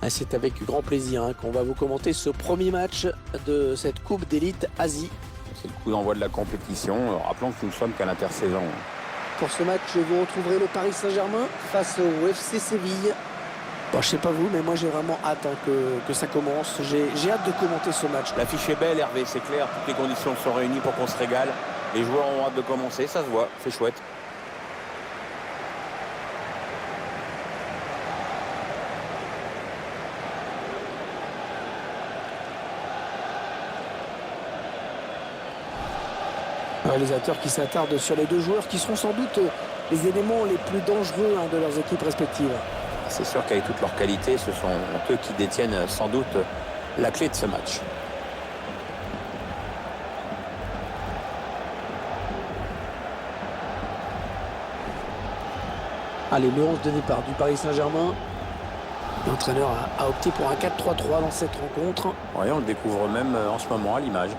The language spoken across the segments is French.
C'est avec grand plaisir qu'on va vous commenter ce premier match de cette Coupe d'élite Asie. C'est le coup d'envoi de la compétition. Rappelons que nous ne sommes qu'à l'intersaison. Pour ce match, vous retrouverez le Paris Saint-Germain face au FC Séville. Bon, je sais pas vous, mais moi j'ai vraiment hâte que ça commence. J'ai hâte de commenter ce match. L'affiche est belle, Hervé, c'est clair. Toutes les conditions sont réunies pour qu'on se régale. Les joueurs ont hâte de commencer, ça se voit, c'est chouette. Un réalisateur qui s'attarde sur les deux joueurs qui seront sans doute les éléments les plus dangereux de leurs équipes respectives. C'est sûr qu'avec toutes leurs qualités, ce sont eux qui détiennent sans doute la clé de ce match. Allez, le 11 de départ du Paris Saint-Germain. L'entraîneur a opté pour un 4-3-3 dans cette rencontre. Oui, on le découvre même en ce moment à l'image.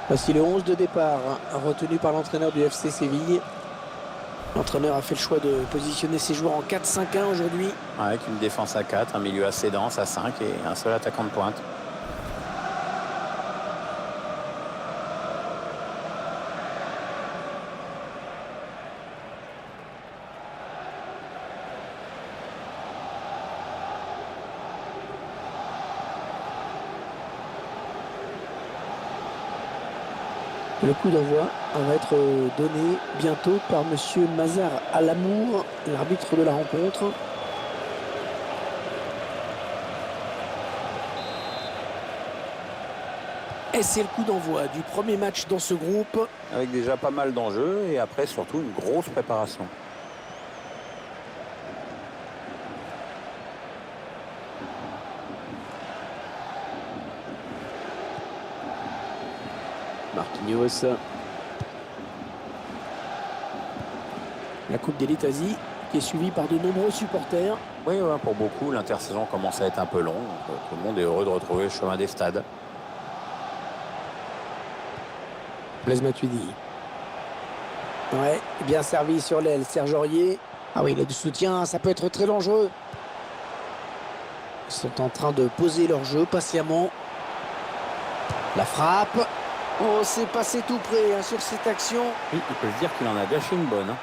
Voici le 11 de départ, retenu par l'entraîneur du FC Séville. L'entraîneur a fait le choix de positionner ses joueurs en 4-5-1 aujourd'hui. Avec une défense à 4, un milieu assez dense à 5 et un seul attaquant de pointe. Le coup d'envoi va être donné bientôt par monsieur Mazar Alamour, l'arbitre de la rencontre. Et c'est le coup d'envoi du premier match dans ce groupe. Avec déjà pas mal d'enjeux et après surtout une grosse préparation. Marquinhos. La Coupe d'élite Asie qui est suivie par de nombreux supporters. Oui, pour beaucoup, l'intersaison commence à être un peu longue. Tout le monde est heureux de retrouver le chemin des stades. Blaise Matuidi. Ouais, bien servi sur l'aile, Serge Aurier. Ah oui, il a du soutien, ça peut être très dangereux. Ils sont en train de poser leur jeu patiemment. La frappe. Oh, c'est passé tout près sur cette action. Oui, il peut se dire qu'il en a gâché une bonne.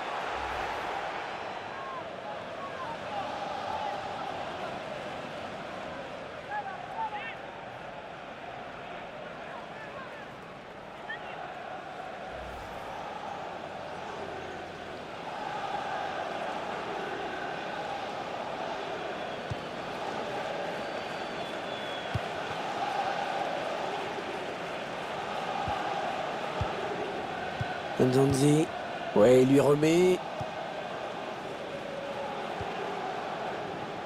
Nzonzi. Ouais, il lui remet.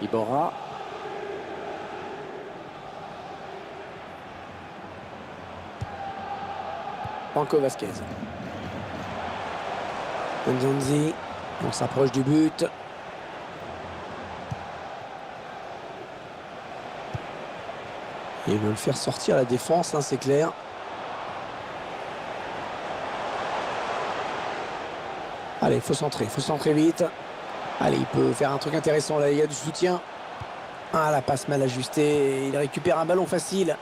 Iborra. Franco Vasquez. Nzonzi. On s'approche du but. Et il veut le faire sortir la défense, c'est clair. Allez, il faut centrer vite. Allez, il peut faire un truc intéressant là, il y a du soutien. Ah, la passe mal ajustée, il récupère un ballon facile.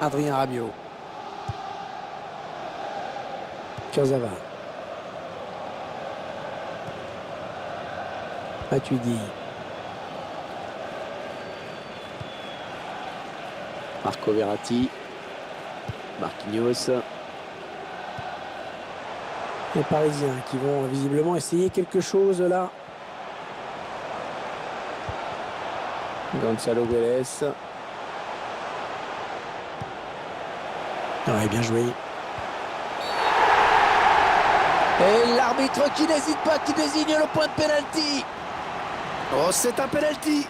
Adrien Rabiot. Kurzawa. Matuidi. Marco Verratti. Marquinhos. Les Parisiens qui vont visiblement essayer quelque chose là. Gonzalo Vélez. Ouais, bien joué. Et l'arbitre qui n'hésite pas, qui désigne le point de pénalty. Oh, c'est un penalty.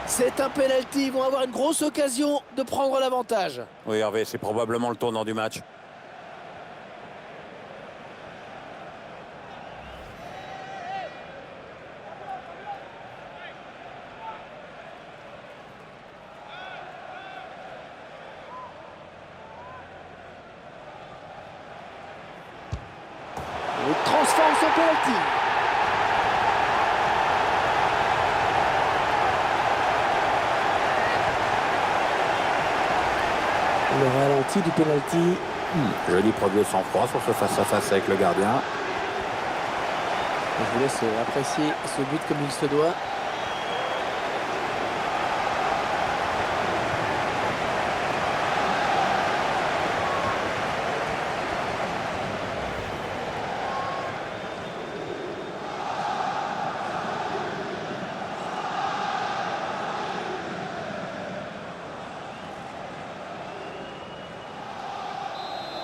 C'est un penalty. Ils vont avoir une grosse occasion de prendre l'avantage. Oui, Hervé, c'est probablement le tournant du match. Il transforme son penalty. Le ralenti du penalty. Jolie preuve de sang-froid sur ce face-à-face avec le gardien. Je vous laisse apprécier ce but comme il se doit.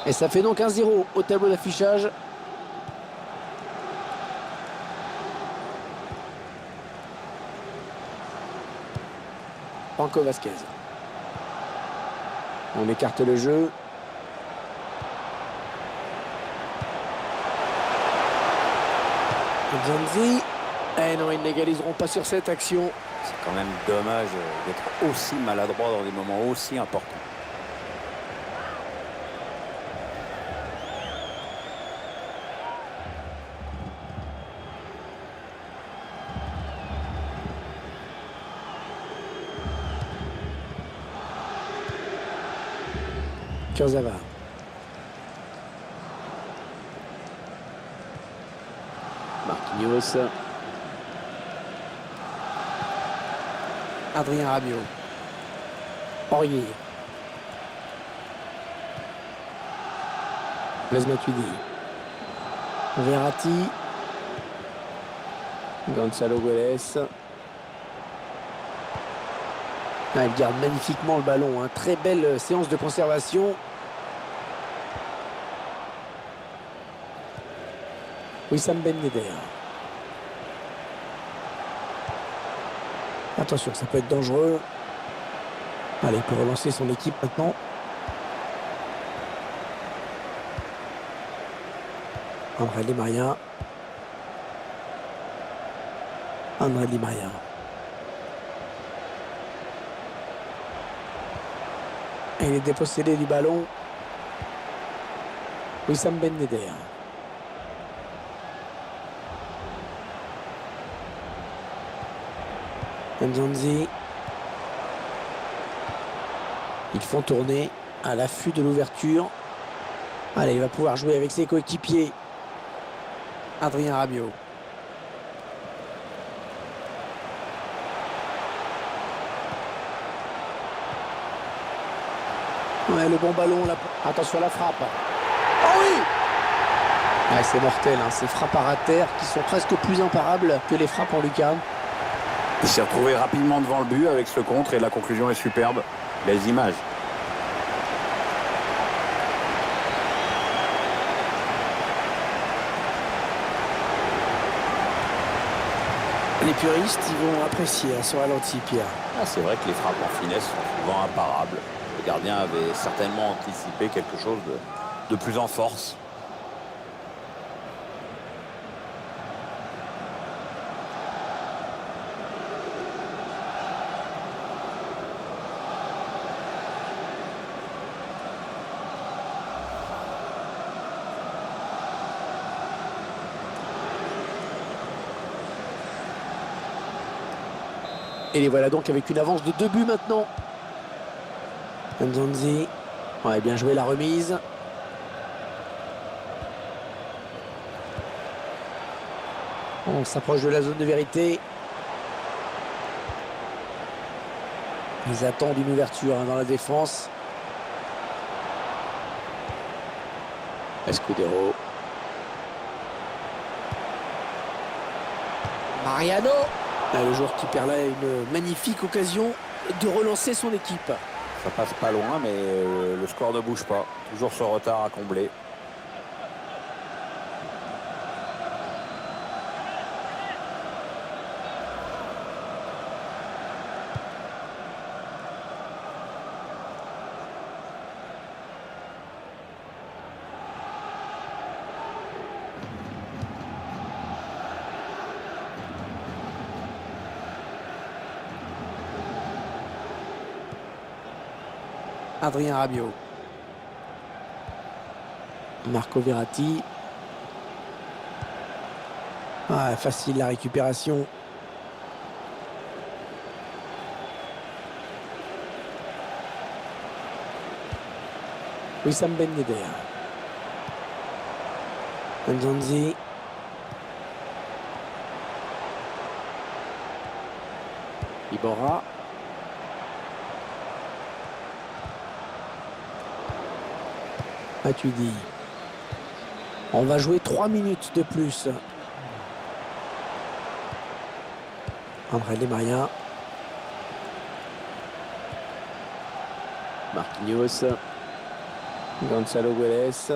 Et ça fait donc 1-0 au tableau d'affichage. Franco Vasquez. On écarte le jeu. Zanzi. Eh non, ils n'égaliseront pas sur cette action. C'est quand même dommage d'être aussi maladroit dans des moments aussi importants. Kurzawa. Marquinhos. Adrien Rabiot. Aurier. Blaise Matuidi. Verratti. Gonzalo Guedes. Ah, il garde magnifiquement le ballon. Hein. Très belle séance de conservation. Wissam Ben Yedder. Attention, ça peut être dangereux. Allez, il peut relancer son équipe maintenant. André Di Maria. André Di Maria. Et il est dépossédé du ballon. Wissam Ben Yedder. Nzonzi. Ils font tourner à l'affût de l'ouverture. Allez, il va pouvoir jouer avec ses coéquipiers. Adrien Rabiot. Ouais, le bon ballon là. Attention à la frappe. Oh oui! Ouais, c'est mortel, hein. Ces frappes à terre qui sont presque plus imparables que les frappes en lucarne. Il s'est retrouvé rapidement devant le but avec ce contre et la conclusion est superbe. Les images. Les puristes, ils vont apprécier ce ralenti, Pierre. Ah, c'est vrai que les frappes en finesse sont souvent imparables. Le gardien avait certainement anticipé quelque chose de plus en force. Et les voilà donc avec une avance de 2 buts maintenant. Nzonzi. Ouais, bien joué la remise. On s'approche de la zone de vérité. Ils attendent une ouverture dans la défense. Escudero. Mariano. Là, le joueur qui perd là une magnifique occasion de relancer son équipe. Ça passe pas loin, mais le score ne bouge pas. Toujours ce retard à combler. Adrien Rabiot. Marco Verratti. Ah, facile la récupération. Wissam Ben Yedder. Nzonzi. Iborra. Matuidi. On va jouer 3 minutes de plus. André Di Maria. Marquinhos. Gonzalo Guedes.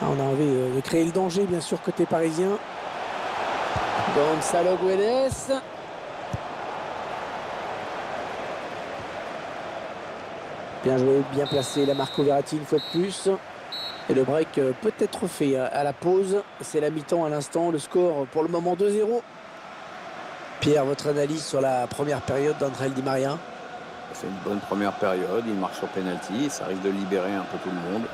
On a envie de créer le danger, bien sûr, côté parisien. Gonzalo Guedes. Bien joué, bien placé la Marco Verratti une fois de plus. Et le break peut être fait à la pause. C'est la mi-temps à l'instant. Le score pour le moment 2-0. Pierre, votre analyse sur la première période d'André Di Maria? C'est une bonne première période. Il marque sur penalty. Ça risque de libérer un peu tout le monde.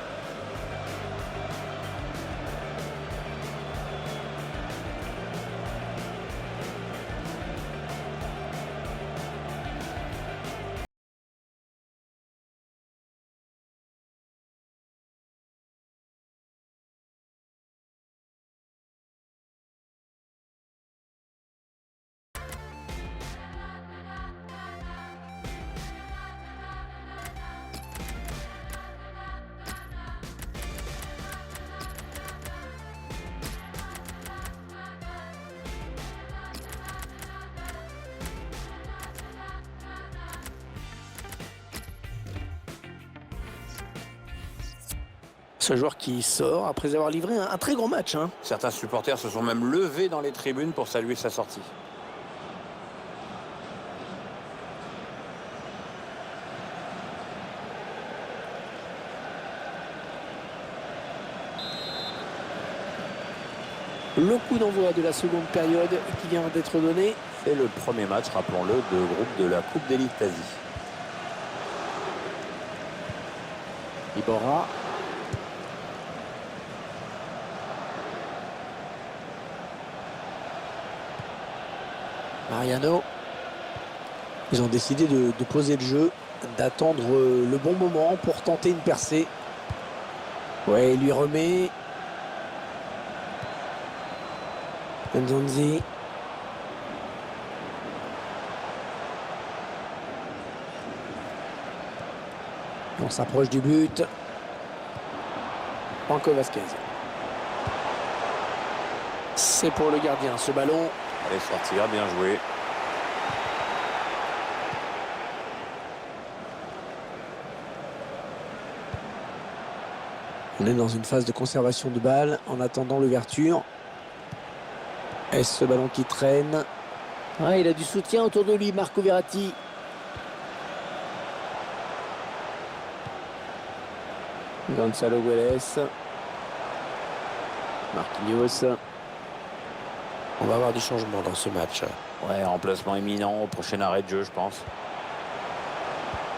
Ce joueur qui sort après avoir livré un très gros match. Certains supporters se sont même levés dans les tribunes pour saluer sa sortie. Le coup d'envoi de la seconde période qui vient d'être donné. C'est le premier match, rappelons-le, de groupe de la Coupe d'Élite Asie. Iborra. Mariano. Ils ont décidé de poser le jeu, d'attendre le bon moment pour tenter une percée. Ouais, il lui remet. Nzonzi. On s'approche du but. Franco Vasquez. C'est pour le gardien ce ballon. Allez, sortir, bien joué. On est dans une phase de conservation de balle en attendant l'ouverture. Est-ce ce ballon qui traîne? Ah, il a du soutien autour de lui, Marco Verratti. Gonzalo Guedes. Marquinhos. On va avoir du changement dans ce match. Ouais, remplacement imminent au prochain arrêt de jeu, je pense.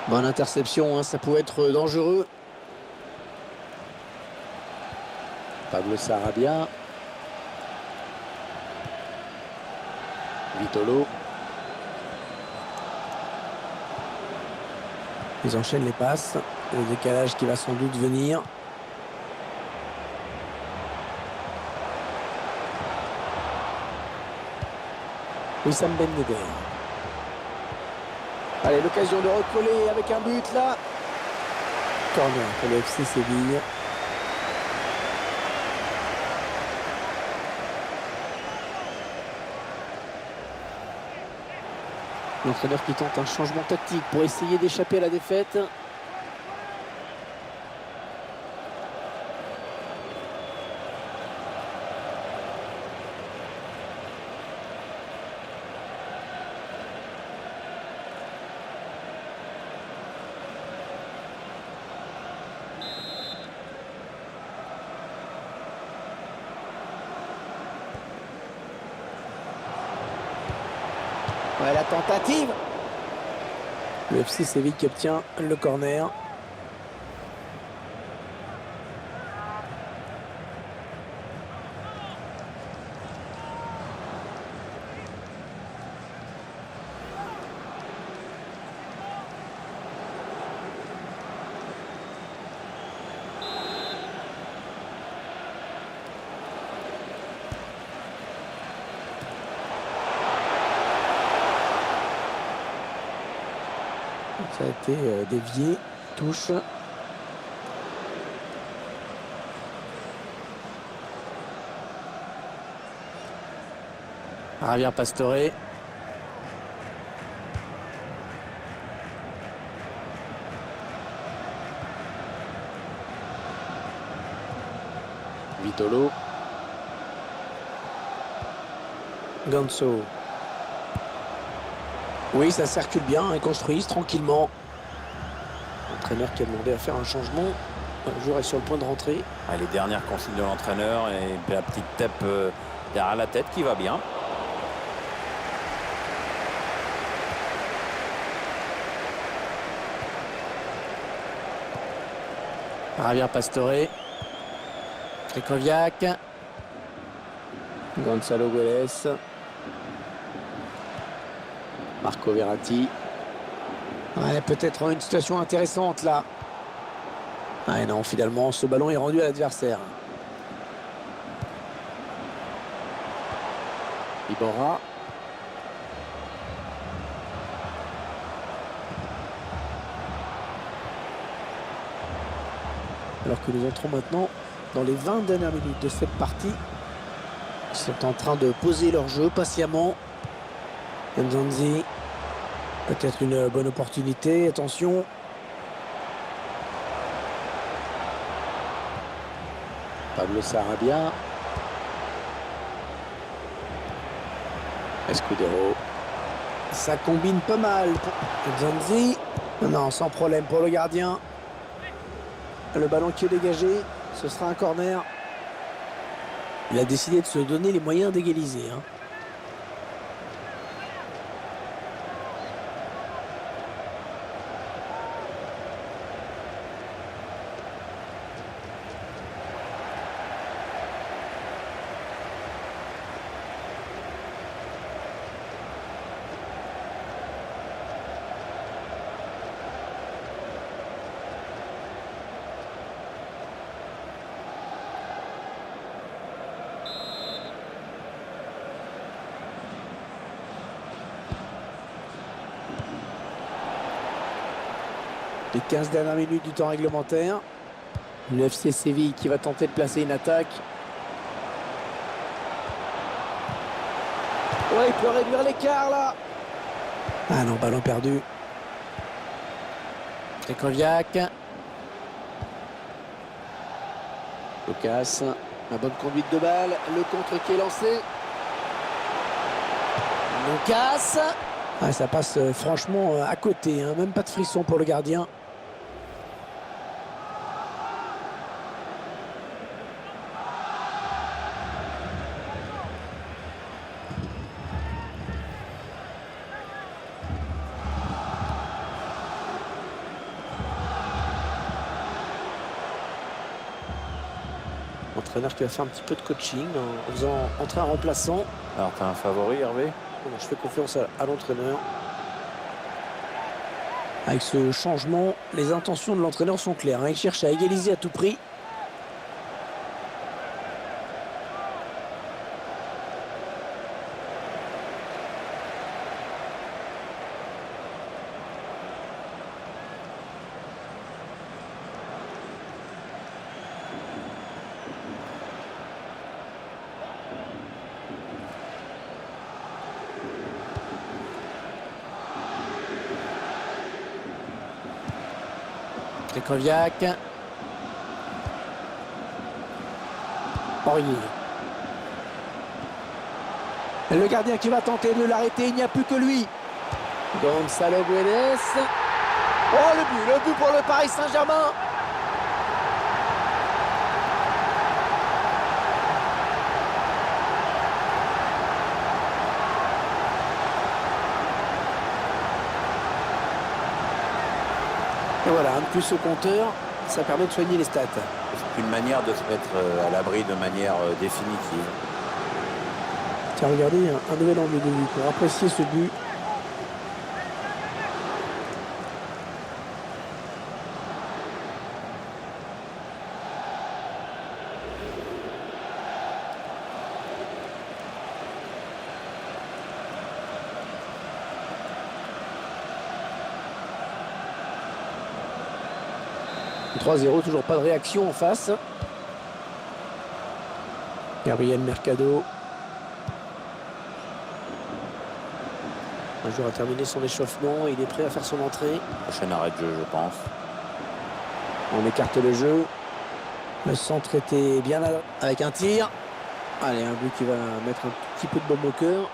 Bonne interception, ça pouvait être dangereux. Pablo Sarabia. Vitolo. Ils enchaînent les passes. Le décalage qui va sans doute venir. Wissam Ben Yedder. Allez, l'occasion de recoller avec un but là. Corner pour le FC Séville. L'entraîneur qui tente un changement tactique pour essayer d'échapper à la défaite. Ouais, la tentative. Le FC Séville qui obtient le corner. Ça a été dévié, touche. Javier Pastore. Vitolo. Ganso. Oui, ça circule bien, ils construisent tranquillement. L'entraîneur qui a demandé à faire un changement. Le joueur est sur le point de rentrer. Ah, les dernières consignes de l'entraîneur et la petite tape derrière la tête qui va bien. Javier Pastore. Krychowiak. Gonzalo Guedes. Marco Verratti. Ouais, peut-être une situation intéressante là. Ah non, finalement, ce ballon est rendu à l'adversaire. Iborra. Alors que nous entrons maintenant dans les 20 dernières minutes de cette partie. Ils sont en train de poser leur jeu patiemment. Nzonzi. Peut-être une bonne opportunité. Attention. Pablo Sarabia. Escudero. Ça combine pas mal pour Nzonzi. Non, sans problème pour le gardien. Le ballon qui est dégagé. Ce sera un corner. Il a décidé de se donner les moyens d'égaliser. Les 15 dernières minutes du temps réglementaire. Le FC Séville qui va tenter de placer une attaque. Ouais, il peut réduire l'écart là. Ah non, ballon perdu. Krychowiak. Lucas. La bonne conduite de balle. Le contre qui est lancé. Lucas. Ah, ça passe franchement à côté. Même pas de frisson pour le gardien. L'entraîneur qui va faire un petit peu de coaching en faisant entrer un remplaçant. Alors, tu as un favori, Hervé? Je fais confiance à l'entraîneur. Avec ce changement, les intentions de l'entraîneur sont claires. Il cherche à égaliser à tout prix. Krychowiak. Aurier. Le gardien qui va tenter de l'arrêter, il n'y a plus que lui. Gonzalo Guedes. Oh, le but pour le Paris Saint-Germain. Et voilà, un de plus au compteur, ça permet de soigner les stats. C'est une manière de se mettre à l'abri de manière définitive. Tiens, regardez, un nouvel angle de vue pour apprécier ce but. « 3-0, toujours pas de réaction en face. Gabriel Mercado. Un joueur a terminé son échauffement, il est prêt à faire son entrée. Prochain arrêt de jeu, je pense. On écarte le jeu. Le centre était bien là avec un tir. Allez, un but qui va mettre un petit peu de baume au cœur.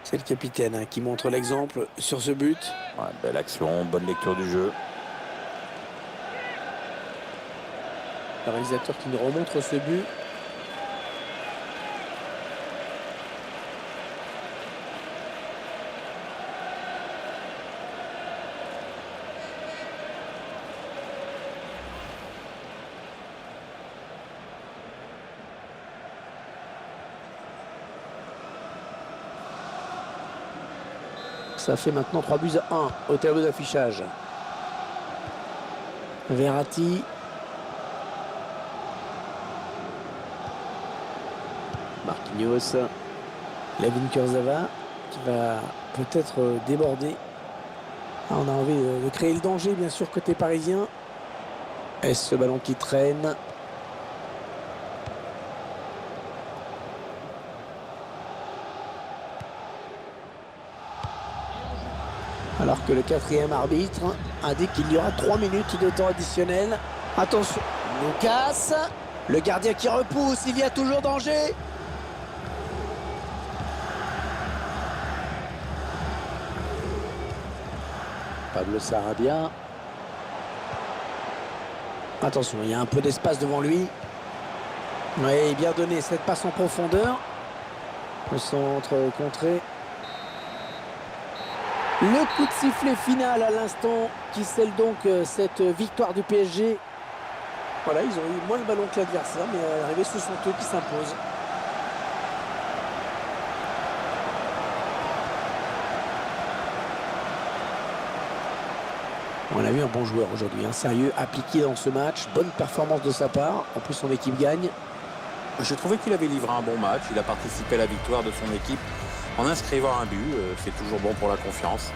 C'est le capitaine qui montre l'exemple sur ce but. Ouais, belle action, bonne lecture du jeu. Le réalisateur qui nous remontre ce but. Ça fait maintenant 3-1 au tableau d'affichage. Verratti. Marquinhos. Layvin Kurzawa qui va peut-être déborder. Ah, on a envie de créer le danger, bien sûr, côté parisien. Est-ce ce ballon qui traîne? Alors que le quatrième arbitre indique qu'il y aura 3 minutes de temps additionnel. Attention, Lucas, le gardien qui repousse, il y a toujours danger. Pablo Sarabia. Attention, il y a un peu d'espace devant lui. Oui, bien donné cette passe en profondeur. Le centre contré. Le coup de sifflet final à l'instant qui scelle donc cette victoire du PSG. Voilà, ils ont eu moins le ballon que l'adversaire, mais à l'arrivée, ce sont eux qui s'imposent. On a vu un bon joueur aujourd'hui, un sérieux, appliqué dans ce match. Bonne performance de sa part. En plus, son équipe gagne. Je trouvais qu'il avait livré un bon match. Il a participé à la victoire de son équipe en inscrivant un but. C'est toujours bon pour la confiance.